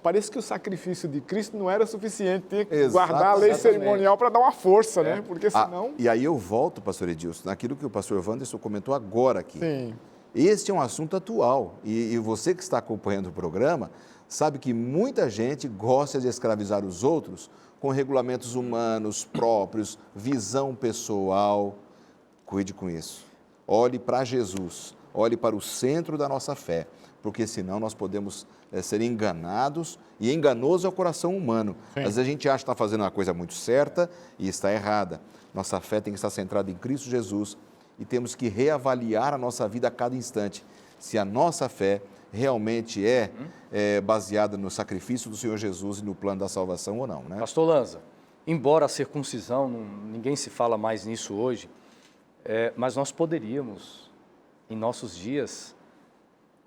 C: parece que o sacrifício de Cristo não era suficiente, tinha que guardar a lei cerimonial para dar uma força, né? Porque senão...
B: E aí eu volto, pastor Edilson, naquilo que o pastor Wanderson comentou agora aqui.
C: Sim.
B: Este é um assunto atual e você que está acompanhando o programa sabe que muita gente gosta de escravizar os outros com regulamentos humanos próprios, visão pessoal. Cuide com isso. Olhe para Jesus, olhe para o centro da nossa fé, porque senão nós podemos ser enganados, e enganoso é o coração humano.
C: Sim.
B: Às vezes a gente acha que está fazendo uma coisa muito certa e está errada. Nossa fé tem que estar centrada em Cristo Jesus e temos que reavaliar a nossa vida a cada instante, se a nossa fé realmente é baseada no sacrifício do Senhor Jesus e no plano da salvação ou não, né?
D: Pastor Lanza, embora a circuncisão, ninguém se fala mais nisso hoje, mas nós poderíamos, em nossos dias,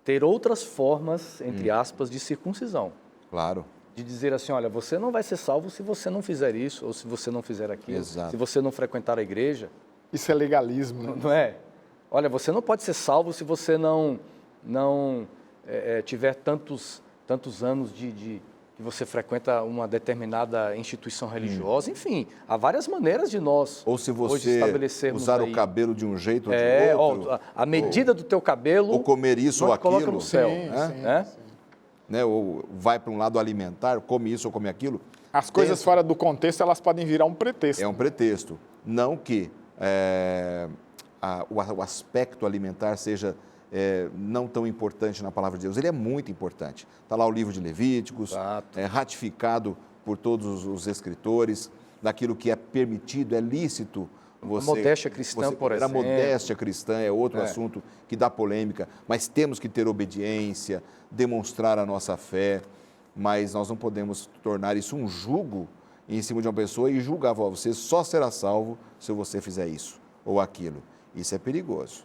D: ter outras formas, entre aspas, de circuncisão.
B: Claro.
D: De dizer assim, olha, você não vai ser salvo se você não fizer isso, ou se você não fizer aquilo,
B: Exato.
D: se você não frequentar a igreja.
C: Isso é legalismo, né?
D: Não é? Olha, você não pode ser salvo se você não tiver tantos anos que você frequenta uma determinada instituição religiosa. Enfim, há várias maneiras de nós
B: Ou se
D: hoje
B: você
D: estabelecermos
B: usar
D: aí.
B: o cabelo de um jeito ou de outro.
D: A medida do teu cabelo
B: Ou comer isso
D: não
B: ou
D: te coloca
B: aquilo.
D: no céu.
C: Sim,
D: né?
B: Né? Ou vai para um lado alimentar, come isso ou come aquilo.
C: As coisas fora do contexto, elas podem virar um pretexto.
B: É um pretexto. Não que o aspecto alimentar seja não tão importante na palavra de Deus. Ele é muito importante. Está lá o livro de Levíticos, ratificado por todos os escritores, daquilo que é permitido, é lícito.
D: A modéstia cristã, por exemplo.
B: A modéstia cristã é outro assunto que dá polêmica, mas temos que ter obediência, demonstrar a nossa fé, mas nós não podemos tornar isso um jugo em cima de uma pessoa e julgar, você só será salvo se você fizer isso ou aquilo. Isso é perigoso.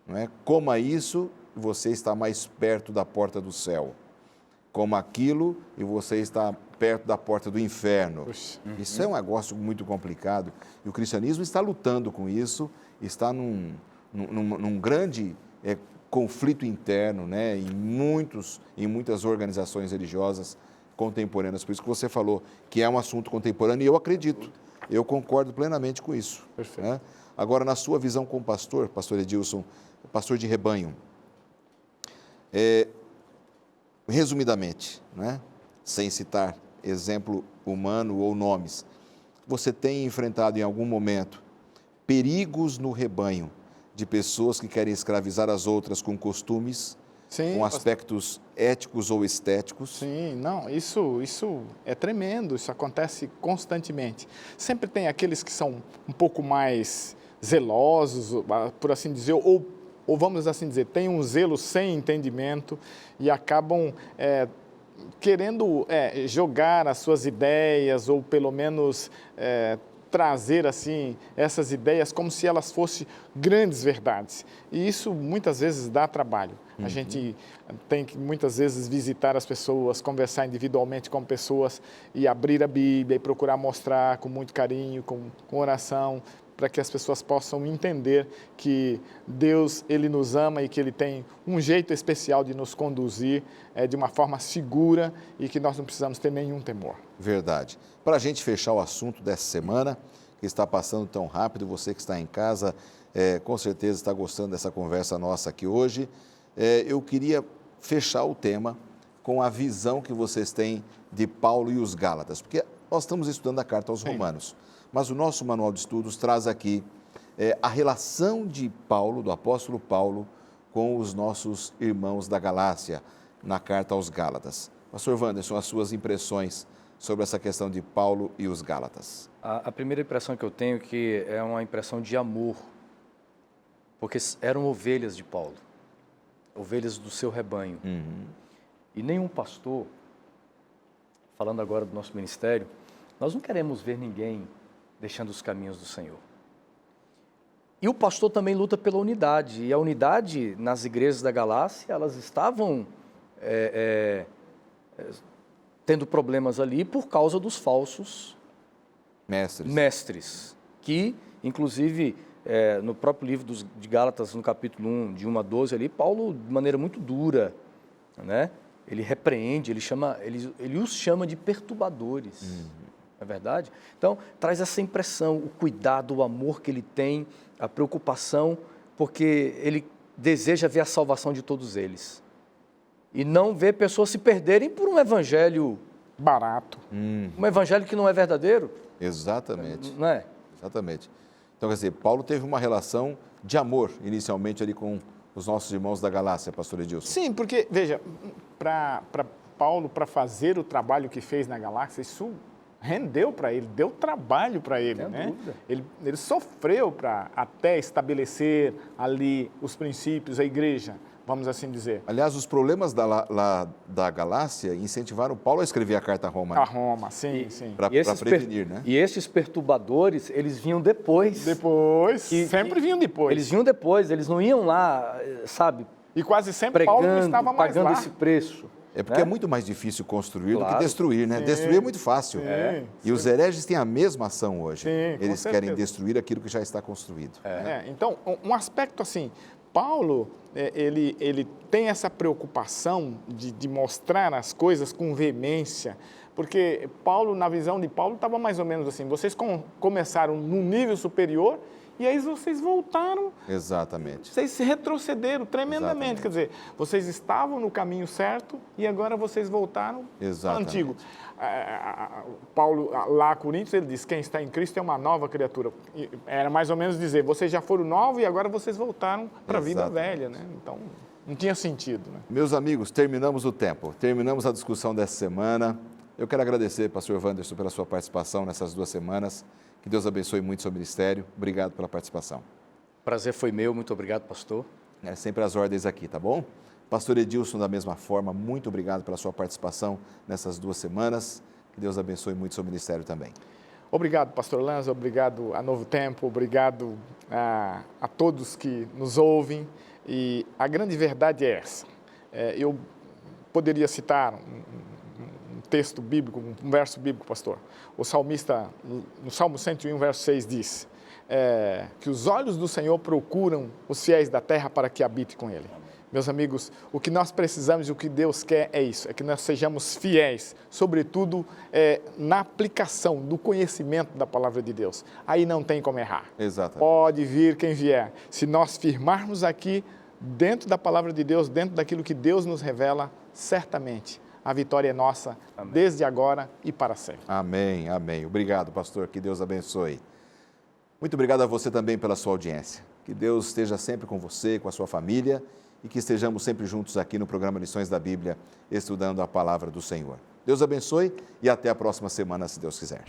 B: Não é? Coma isso e você está mais perto da porta do céu. Coma aquilo e você está perto da porta do inferno. Isso é um negócio muito complicado. E o cristianismo está lutando com isso, está num grande conflito interno, né? em muitas organizações religiosas contemporâneas. Por isso que você falou que é um assunto contemporâneo, e eu acredito, eu concordo plenamente com isso.
C: Perfeito.
B: Né? Agora, na sua visão como pastor Edilson, pastor de rebanho, resumidamente, né? Sem citar exemplo humano ou nomes, você tem enfrentado em algum momento perigos no rebanho de pessoas que querem escravizar as outras com costumes, com aspectos éticos ou estéticos?
C: Sim, não, isso é tremendo, isso acontece constantemente. Sempre tem aqueles que são um pouco mais zelosos, por assim dizer, ou ou vamos assim dizer, têm um zelo sem entendimento e acabam querendo jogar as suas ideias ou pelo menos trazer assim essas ideias como se elas fossem grandes verdades. E isso muitas vezes dá trabalho. A gente tem que muitas vezes visitar as pessoas, conversar individualmente com pessoas e abrir a Bíblia e procurar mostrar com muito carinho, com oração, para que as pessoas possam entender que Deus, Ele nos ama e que Ele tem um jeito especial de nos conduzir de uma forma segura e que nós não precisamos ter nenhum temor.
B: Verdade. Para a gente fechar o assunto dessa semana, que está passando tão rápido, você que está em casa, com certeza está gostando dessa conversa nossa aqui hoje, eu queria fechar o tema com a visão que vocês têm de Paulo e os Gálatas, porque nós estamos estudando a carta aos Romanos, mas o nosso manual de estudos traz aqui a relação de Paulo, do apóstolo Paulo, com os nossos irmãos da Galácia, na carta aos Gálatas. Pastor Wanderson, as suas impressões sobre essa questão de Paulo e os Gálatas.
D: A primeira impressão que eu tenho que é uma impressão de amor, porque eram ovelhas de Paulo, ovelhas do seu rebanho. E nenhum pastor, falando agora do nosso ministério, nós não queremos ver ninguém deixando os caminhos do Senhor. E o pastor também luta pela unidade, e a unidade nas igrejas da Galácia, elas estavam tendo problemas ali por causa dos falsos mestres, que, inclusive, no próprio livro de Gálatas, no capítulo 1, de 1 a 12, ali, Paulo, de maneira muito dura, né? Ele repreende, ele os chama de perturbadores, não é verdade? Então, traz essa impressão, o cuidado, o amor que ele tem, a preocupação, porque ele deseja ver a salvação de todos eles. E não ver pessoas se perderem por um evangelho
C: barato.
D: Um evangelho que não é verdadeiro.
B: Exatamente.
D: Não é?
B: Exatamente. Então, quer dizer, Paulo teve uma relação de amor, inicialmente, ali com os nossos irmãos da Galácia, pastor Edilson.
C: Sim, porque, veja, para Paulo, para fazer o trabalho que fez na Galácia, isso rendeu para ele, deu trabalho para ele, né? Ele sofreu para até estabelecer ali os princípios, a igreja, vamos assim dizer.
B: Aliás, os problemas da Galácia incentivaram Paulo a escrever a carta a Roma.
C: A Roma, sim.
B: Para prevenir, né?
D: E esses perturbadores, eles vinham depois.
C: Sempre vinham depois.
D: Eles vinham depois, eles não iam lá, sabe?
C: E quase sempre
D: pregando,
C: Paulo não estava mais
D: pagando
C: lá.
D: Esse preço.
B: É porque é muito mais difícil construir do que destruir, né?
C: Sim.
B: Destruir é muito fácil. E os hereges têm a mesma ação hoje.
C: Sim,
B: eles querem destruir aquilo que já está construído.
C: Então, um aspecto assim, Paulo, ele tem essa preocupação de mostrar as coisas com veemência, porque Paulo, na visão de Paulo, estava mais ou menos assim, vocês começaram num nível superior e aí vocês voltaram.
B: Exatamente.
C: Vocês se retrocederam tremendamente.
B: Exatamente.
C: Quer dizer, vocês estavam no caminho certo e agora vocês voltaram ao antigo. Paulo, lá a Coríntios, ele diz, quem está em Cristo é uma nova criatura. E era mais ou menos dizer, vocês já foram novos e agora vocês voltaram para a vida velha, né? Então, não tinha sentido, né?
B: Meus amigos, terminamos o tempo. Terminamos a discussão dessa semana. Eu quero agradecer, pastor Wanderson, pela sua participação nessas 2 semanas. Que Deus abençoe muito o seu ministério. Obrigado pela participação.
D: Prazer foi meu, muito obrigado, pastor.
B: É sempre as ordens aqui, tá bom? Pastor Edilson, da mesma forma, muito obrigado pela sua participação nessas 2 semanas. Que Deus abençoe muito o seu ministério também.
C: Obrigado, pastor Lanza, obrigado a Novo Tempo, obrigado a todos que nos ouvem. E a grande verdade é essa. Eu poderia citar um texto bíblico, um verso bíblico, pastor. O salmista, no Salmo 101, verso 6, diz que os olhos do Senhor procuram os fiéis da terra para que habite com ele. Meus amigos, o que nós precisamos e o que Deus quer é isso, é que nós sejamos fiéis, sobretudo na aplicação do conhecimento da palavra de Deus. Aí não tem como errar.
B: Exatamente.
C: Pode vir quem vier. Se nós firmarmos aqui, dentro da palavra de Deus, dentro daquilo que Deus nos revela, certamente a vitória é nossa, amém, desde agora e para sempre.
B: Amém, amém. Obrigado, pastor. Que Deus abençoe. Muito obrigado a você também pela sua audiência. Que Deus esteja sempre com você, com a sua família e que estejamos sempre juntos aqui no programa Lições da Bíblia, estudando a palavra do Senhor. Deus abençoe e até a próxima semana, se Deus quiser.